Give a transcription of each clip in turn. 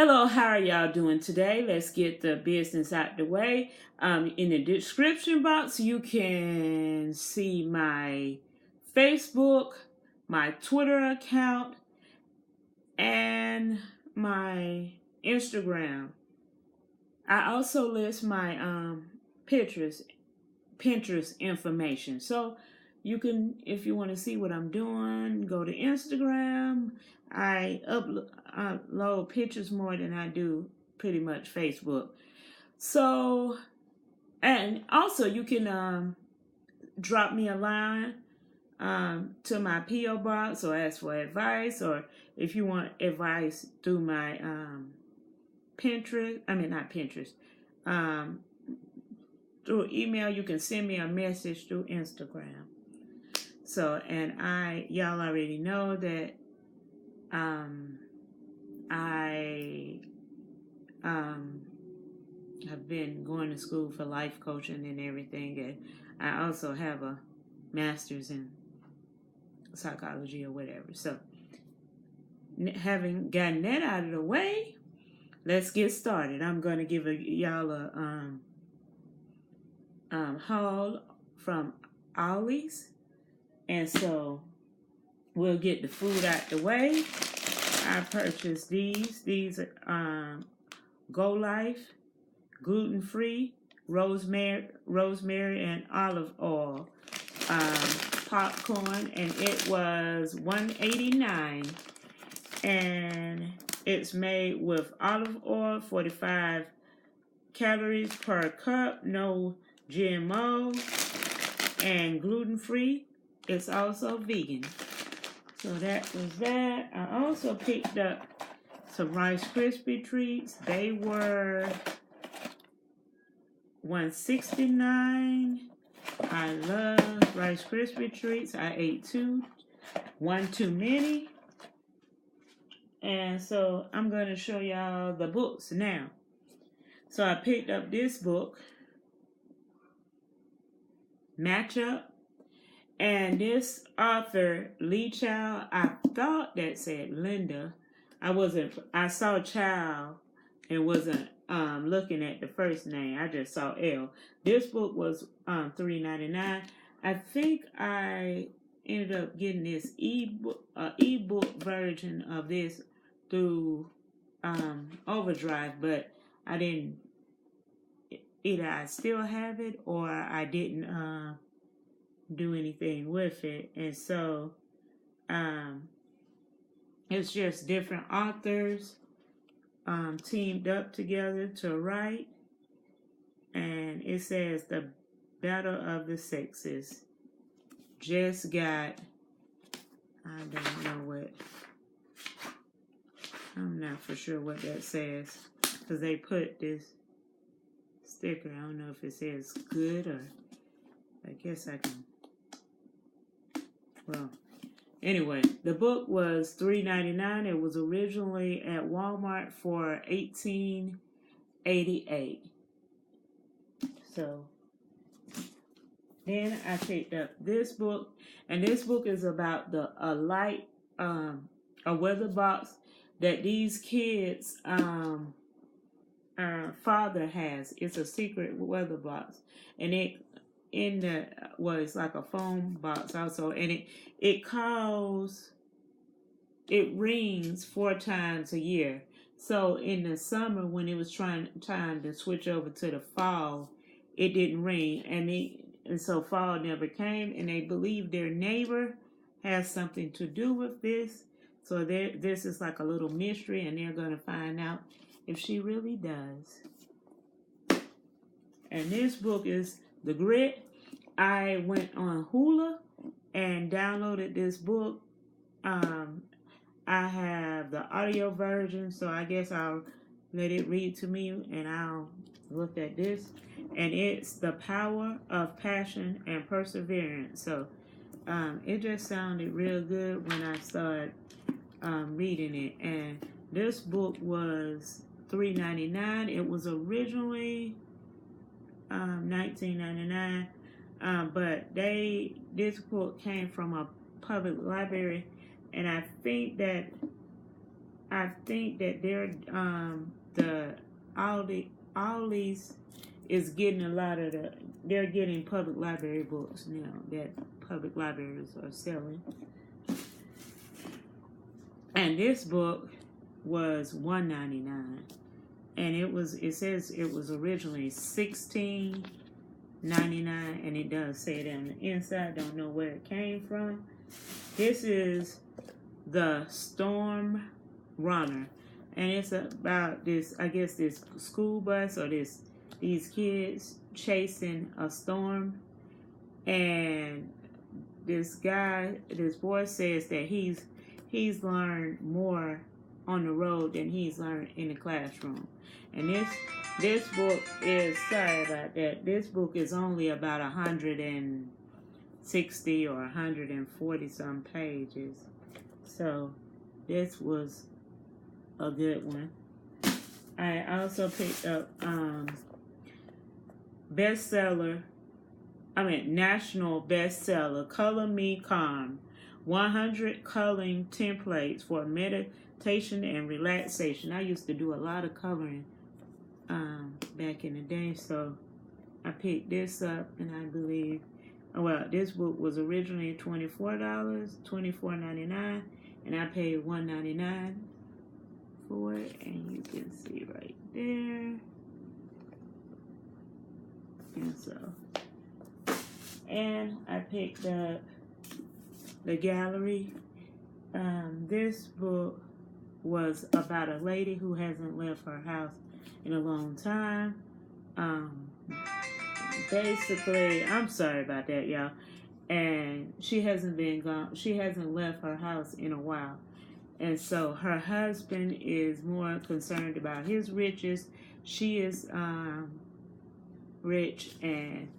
Hello, how are y'all doing today? Let's get the business out the way. In the description box, you can see my Facebook, my Twitter account, and my Instagram. I also list my Pinterest information. So you can, if you want to see what I'm doing, go to Instagram. I upload pictures more than I do pretty much Facebook. So, and also you can drop me a line to my P.O. box or ask for advice, or if you want advice through my Pinterest, I mean not Pinterest, um, through email, you can send me a message through Instagram. So, and y'all already know that I have been going to school for life coaching and everything, and I also have a master's in psychology or whatever. So, having gotten that out of the way, let's get started. I'm going to give y'all a haul from Ollie's, and so we'll get the food out the way. I purchased these. These are Go Life, gluten-free, rosemary and olive oil popcorn, and it was $1.89, and it's made with olive oil, 45 calories per cup, no GMO, and gluten-free. It's also vegan. So that was that. I also picked up some Rice Krispie treats. They were $1.69. I love Rice Krispie treats. I ate one too many. And so I'm going to show y'all the books now. So I picked up this book, Matchup. And this author, Lee Child, I thought that said Linda. I saw Child and wasn't looking at the first name. I just saw L. This book was $3.99. I think I ended up getting this ebook version of this through Overdrive, but I didn't. Either I still have it or I didn't do anything with it. And so it's just different authors teamed up together to write, and it says the Battle of the Sexes just got, I don't know I'm not for sure what that says, because they put this sticker. I don't know if it says good, or I guess I can. Well, anyway, the book was $3.99. It was originally at Walmart for $18.88. So then I picked up this book, and this book is about a weather box that these kids' father has. It's a secret weather box, and it's like a phone box also, and it rings 4 times a year. So in the summer, when it was trying to switch over to the fall, it didn't ring, and so fall never came, and they believe their neighbor has something to do with this. So this is like a little mystery, and they're going to find out if she really does. And this book is The Grit. I went on Hulu and downloaded this book. I have the audio version, so I guess I'll let it read to me, and I'll look at this. And it's The Power of Passion and Perseverance. So it just sounded real good when I started reading it. And this book was $3.99. It was originally $19.99. But this book came from a public library, and I think that I think that the Auli's is getting a lot of they're getting public library books now that public libraries are selling. And this book was $1.99, and it says it was originally $16.99, and it does say it on the inside. Don't know where it came from. This is The Storm Runner, and it's about this, I guess, this school bus or these kids chasing a storm, and this boy says that he's learned more on the road than he's learned in the classroom. And this book is, sorry about that, this book is only about 160 or 140 some pages. So this was a good one. I also picked up national bestseller, Color Me Calm, 100 coloring templates for meditation and relaxation. I used to do a lot of coloring back in the day, so I picked this up, and I believe, this book was originally $24.99, and I paid $1.99 for it, and you can see right there. And I picked up The Gallery. This book was about a lady who hasn't left her house in a long time. Basically, I'm sorry about that, y'all. And she hasn't left her house in a while. And so her husband is more concerned about his riches. She is rich, and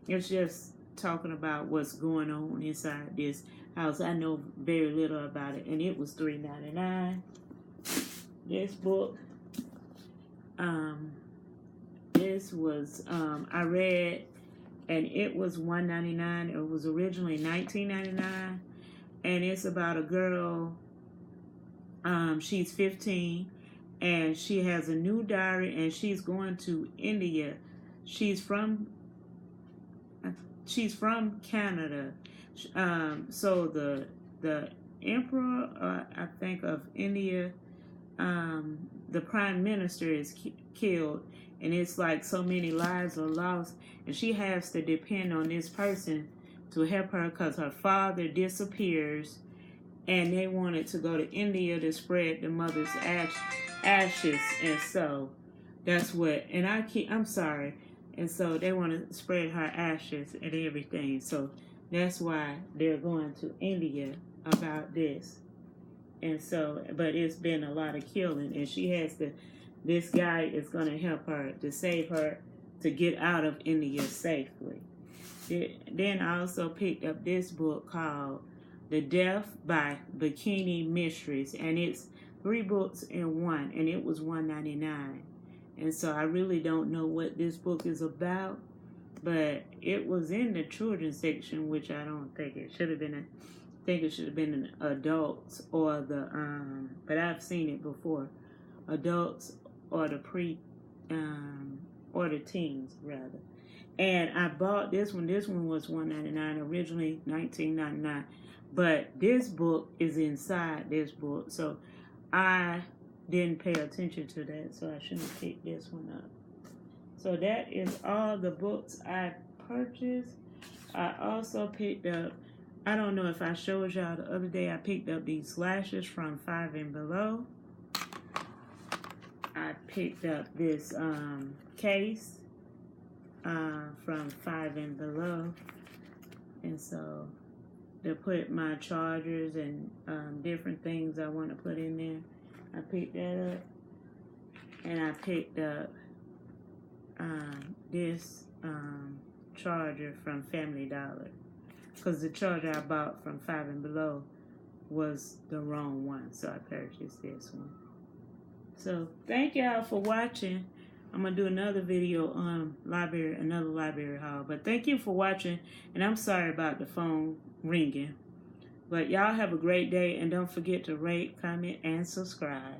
it's just talking about what's going on inside this house. I know very little about it, and it was $3.99. This book, this was I read, and it was $1.99. It was originally $19.99, and it's about a girl. She's 15, and she has a new diary, and she's going to India. She's from Canada. So the emperor, I think, of India, the prime minister is killed, and it's like so many lives are lost, and she has to depend on this person to help her because her father disappears, and they wanted to go to India to spread the mother's ashes, and so that's what, and I'm sorry, and so they want to spread her ashes and everything, so that's why they're going to India about this. And so, but it's been a lot of killing, and this guy is going to help her to save her to get out of India safely. Then I also picked up this book called The Death by Bikini Mysteries, and it's 3 books in one, and it was $1.99. And so I really don't know what this book is about, but it was in the children's section, which I don't think it should have been. I think it should have been an adults or but I've seen it before, adults or the or the teens rather. And I bought this one. This one was $1.99, originally $19.99. But this book is inside this book, so I didn't pay attention to that, so I shouldn't pick this one up. So that is all the books I purchased. I also picked up, I don't know if I showed y'all the other day, I picked up these lashes from 5 and Below. I picked up this case from 5 and Below. And so to put my chargers and different things I want to put in there, I picked that up. And I picked up this charger from Family Dollar, because the charger I bought from 5 and Below was the wrong one, so I purchased this one. So thank y'all for watching. I'm gonna do another video on another library haul, but thank you for watching, and I'm sorry about the phone ringing. But y'all have a great day, and don't forget to rate, comment, and subscribe.